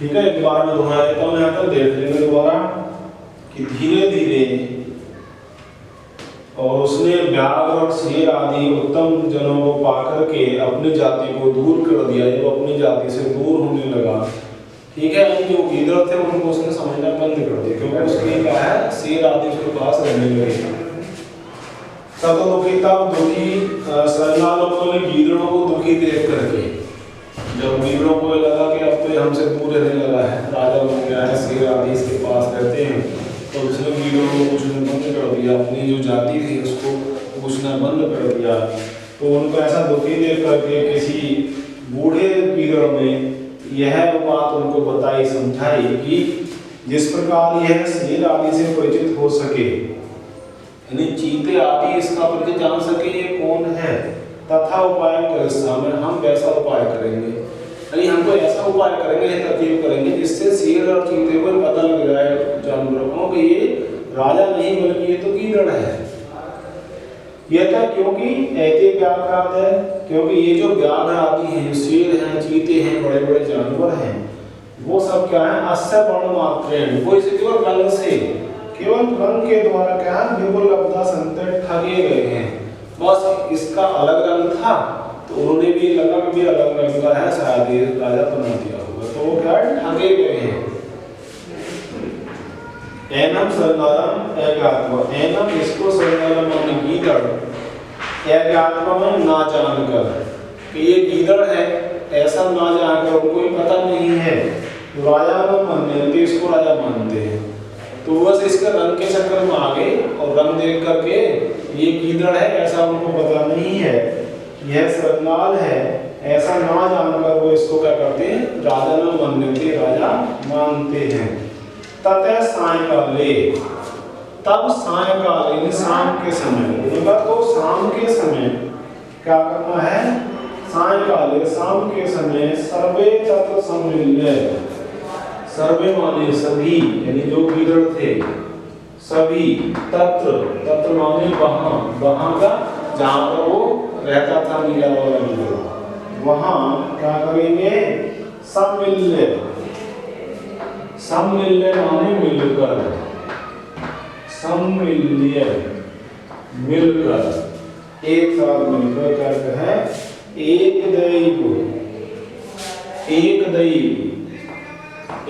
ठीक है, एक बार में दोहरा देता हूँ, यहाँ तक देख लेंगे दोबारा कि धीरे धीरे और उसने व्याघ्र और शेर आदि उत्तम जनों को पाकर के अपनी जाति को दूर कर दिया। जब अपनी जाति से दूर होने लगा, ठीक है, जो गीदड़ थे उनको उसने समझना बंद कर दिया, क्योंकि उसके क्या है, शेर आदि उसके पास रहने लगे। तब दुखी श्रृंगार ने गीदड़ों को दुखी देख करके, जब गीदड़ों को लगा कि अब तो हमसे दूर रहने लगा है, राजा बन गया है, शेर आदि इसके पास रहते हैं, तो उसने गीदड़ों को पूछना बंद कर दिया, अपनी जो जाति थी उसको पूछना बंद कर दिया। तो उनको ऐसा दुखी देख करके किसी बूढ़े गीदड़ में यह बात उनको बताई, समझाई कि जिस प्रकार यह शेर आदि से परिचित हो सके, यानी चीते आदि इसका परिचय जान सके ये कौन है, तथा उपाय कर हम वैसा उपाय करेंगे, यानी हम तो ऐसा उपाय करेंगे, तरकीब करेंगे जिससे शेर और चीते को पता लग जाए जानवरों को कि ये राजा नहीं बल्कि ये तो गीदड़ है। यह क्या, क्योंकि ऐते व्याघ्राद है, क्योंकि ये जो व्याघ्र आदि हैं, शेर हैं, चीते हैं, बड़े बड़े जानवर हैं, वो सब क्या है, अस्य वर्ण मात्र हैं, वो इसे केवल रंग से, केवल रंग के द्वारा क्या है, विपुलब्धा संते ठगे गए हैं। बस इसका अलग रंग था तो उन्होंने भी लगा कि अलग रंग का है, शायद ये राजा बना दिया होगा, तो वो क्या है, ठगे गए हैं। एनम सर्वनाम एकात्म, एनम इसको सर्वनाम माने गीदड़, एकात्म में ना जानकर कि ये गीदड़ है ऐसा ना जानकर, उनको भी पता नहीं है, राजा को मानते, इसको राजा मानते हैं, तो बस इसके रंग के चक्कर में आ गए और रंग देख करके ये गीदड़ है ऐसा उनको पता नहीं है, यह श्रृंगार है ऐसा ना जानकर वो इसको क्या करते हैं, राजा न मानते, राजा मानते हैं। ततः सायंकाले, तब सायंकाल यानी शाम के समय, तो शाम के समय क्या करना है, सायंकाले शाम के समय सर्वे तत्र सम्मिल्य, सर्वे माने सभी, यानी जो गीदड़ थे सभी, तत्र, तत्र माने वहाँ, वहाँ का जहाँ पर वो रहता था नीला वाला गीदड़, वहाँ क्या करेंगे, सम्मिल्य, सम्मिल्य माने मिलकर, सम्मिल्य मिलकर, एक साथ मिलकर करते हैं, एक दैव, एक दैव,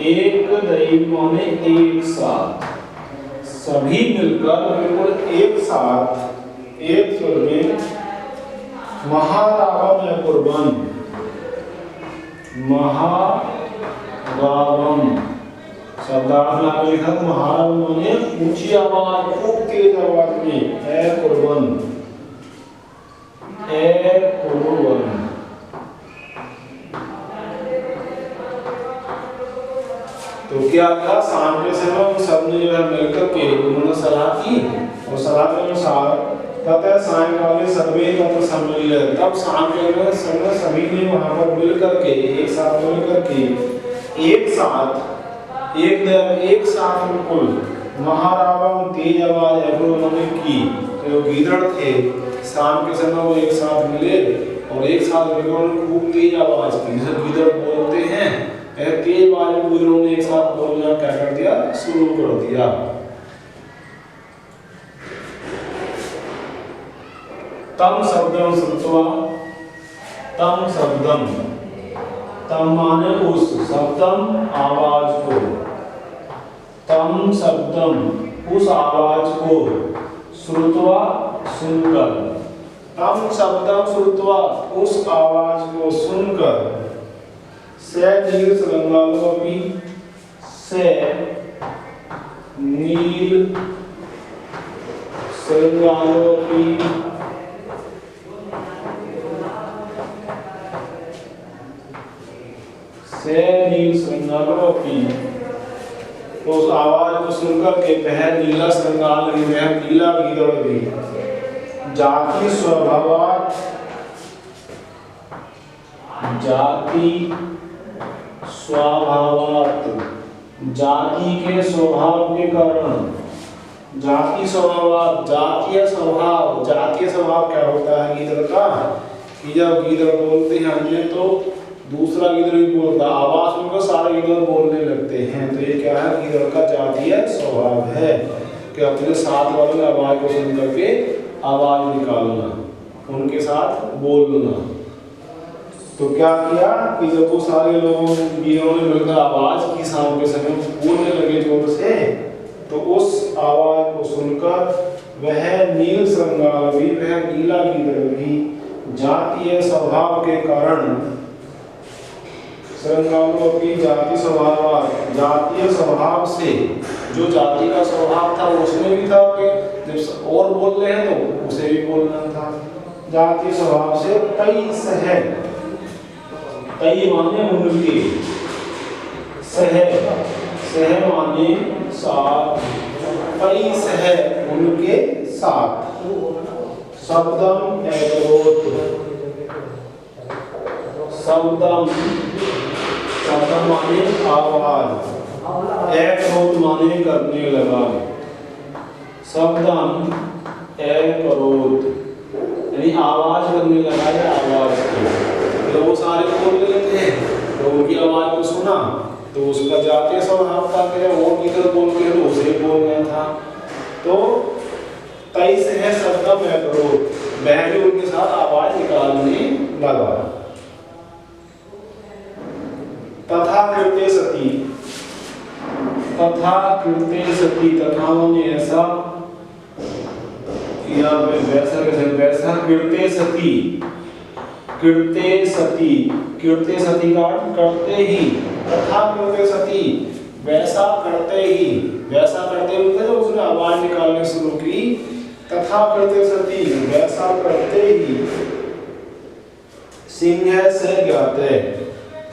एक दैव माने एक साथ, सभी मिलकर बिल्कुल एक साथ एक सुर में महारावम या कुर्बान, महारावम शब्दार्थ में लिखा तो महारावम माने ऊंची आवाज, खूब तेज आवाज में, ए कुर्बान, ए कुर्बान। तो क्या था, शाम के समय उन सब ने जो है मिलकर के उन्होंने सलाह की और सलाह के अनुसार तथा सायंकाल सर्वे तत्र सम्मिल्य, तब शाम के समय सभी ने वहां पर मिलकर के एक साथ मिलकर के एक साथ एक साथ बिल्कुल महारावम तेज आवाज उन्होंने की। तो गीदड़ थे शाम के समय वो एक साथ मिले और एक साथ मिलकर खूब तेज आवाज की, जैसे गीदड़ बोलते हैं तेज वाले गीदड़ों ने एक साथ बोलना क्या कर दिया, शुरू कर दिया। तम शब्दम श्रुत्वा, तम शब्दम, तम माने उस, शब्दम आवाज को, तम शब्दम उस आवाज को, श्रुत्वा सुनकर, तम शब्दम श्रुत्वा उस आवाज को सुनकर, से नील श्रृंगालोपी, से नील श्रृंगालोपी, से नील श्रृंगालोपी, तो उस आवाज को सुनकर के वह नीला श्रृंगाल भी, वह नीला गीदड़ भी, जाति स्वभावात, जाति स्वभावात, जाति के स्वभाव के कारण, जाति स्वभावात, जातीय स्वभाव, जातीय स्वभाव क्या होता है गीदड़ का, कि जब गीदड़ बोलते हैं अन्य तो दूसरा गीदड़ भी बोलता, आवाज सुनकर सारे गीदड़ बोलने लगते हैं। तो ये क्या है, गीदड़ का जातीय स्वभाव है कि अपने साथ वालों की आवाज को सुन करके आवाज निकालना, उनके साथ बोलना। तो क्या किया कि जब वो सारे लोगों गीदड़ों ने मिलकर आवाज की शाम के समय बोलने लगे जोर से, तो उस आवाज को सुनकर वह नील श्रृंगारवी, वह नीला गीदड़ भी जातीय स्वभाव के कारण, श्रृंगारों की जातीय स्वभाव से, जो जाति का स्वभाव था उसमें भी था कि जब और बोल रहे हैं तो उसे भी बोलना था। जातीय स्वभाव से कई सह, कई माने उनके, सह माने साथ, कई सह उनके साथ। शब्दम एकरोत, शब्दम माने आवाज, एकरोत माने करने लगा। शब्दम एकरोत यानी आवाज करने लगा या आवाज की। तो वो सारे बोल रहे थे तो उनकी आवाज को सुना तो उसका जातीय स्वभाव था कि वो किधर बोल रहे हैं उसे बोलना था। तो कई से है शब्दम एकरोत, वह भी उनके साथ आवाज निकालने लगा। तथा कृते सती, तथा कृते सती, तथा माने ऐसा या वैसा, कैसे वैसा, कृते सती, कृते सती, कृते सती का करते ही, तथा कृते सती वैसा करते ही, वैसा करते हुए जब उसने आवाज निकालनी शुरू की, तथा कृते सती वैसा करते ही, सिंह से ज्ञाते,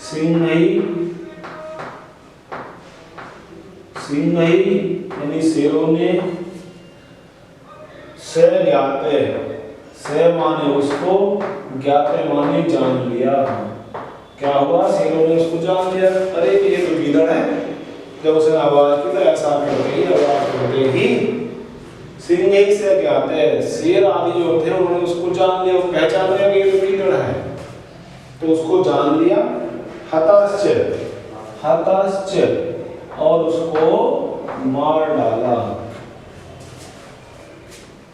सिंह यानी शेरों ने, से ज्ञाते, से माने उसको, ज्ञाते माने जान लिया। क्या हुआ, शेरों ने उसको जान लिया, अरे ये तो गीदड़ है। जब उसने आवाज की तो ऐसा करते ही, आवाज करते ही सिंह से ज्ञाते, शेर आदि जो थे उन्होंने उसको जान लिया, पहचान लिया कि ये तो गीदड़ है, तो उसको जान लिया। हताश्च और उसको मार डाला।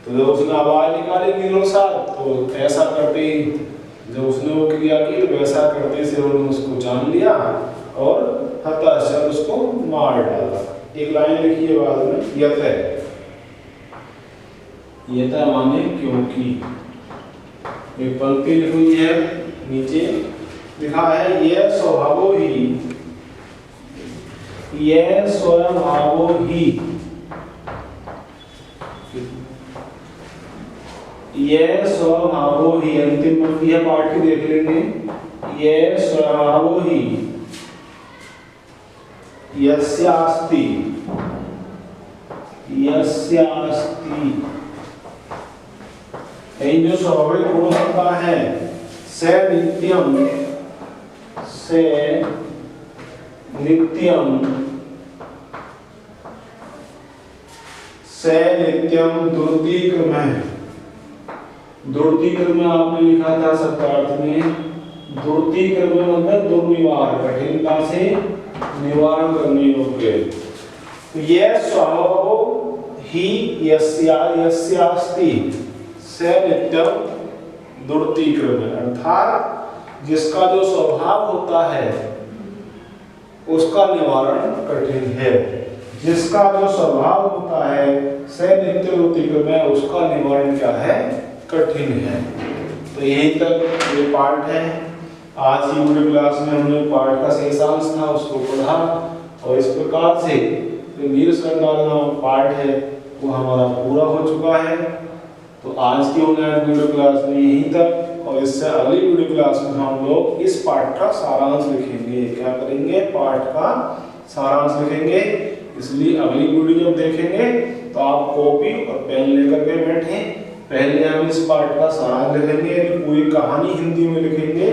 तो जब उसने आवाज निकाली गीदड़ साथ, तो ऐसा करते ही जब उसने वो क्रिया की तो वैसा करते से उन्होंने उसको जान लिया और हताश उसको मार डाला। एक लाइन लिखी है बाद में, यत माने क्योंकि, एक पंक्ति लिखी हुई है नीचे लिखा है, यह स्वभावो ही, यह स्वभावो ही, यह स्वभावो ही, अंतिम पंक्ति है पाठ की देख लेंगे। यह स्वभावो ही यस्यास्ति, यस्यास्ति जो स्वाभाविक गुण होता है, से नित्यम, से नित्यम, से नित्यम दुर्दिक्रम, दुर्दिक्रम आपने लिखा था शब्दार्थ में, दुर्दिक्रम मतलब दुर्निवार, कठिनता से निवारण करने योग्य। तो यह स्वभाव ही यस्यास्ति से नित्यम दुर्दिक्रम, अर्थात जिसका जो स्वभाव होता है उसका निवारण कठिन है। जिसका जो स्वभाव होता है से नित्य दुर्दिक्रम है, उसका निवारण क्या है, कठिन है। तो यही तक ये पाठ है। आज की वीडियो क्लास में हमने पाठ का शेषांश था उसको पढ़ा और इस प्रकार से जो नील श्रृंगार नामक पाठ है वो हमारा पूरा हो चुका है। तो आज की ऑनलाइन वीडियो क्लास में यहीं तक, और इससे अगली वीडियो क्लास में हम लोग इस पाठ का सारांश लिखेंगे। क्या करेंगे, पाठ का सारांश लिखेंगे। इसलिए अगली वीडियो जब देखेंगे तो आप कॉपी और पेन लेकर के बैठें। पहले हम इस पाठ का सारांश लिखेंगे, पूरी कहानी हिंदी में लिखेंगे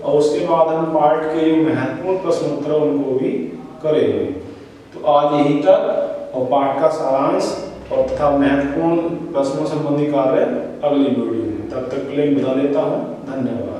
और उसके बाद हम पाठ के जो महत्वपूर्ण प्रश्न उत्तर उनको भी करेंगे। तो आज यहीं तक, और पाठ का सारांश और तथा महत्वपूर्ण प्रश्नों संबंधी कार्य अगली वीडियो में। तब तक के लिए विदा लेता हूँ। धन्यवाद।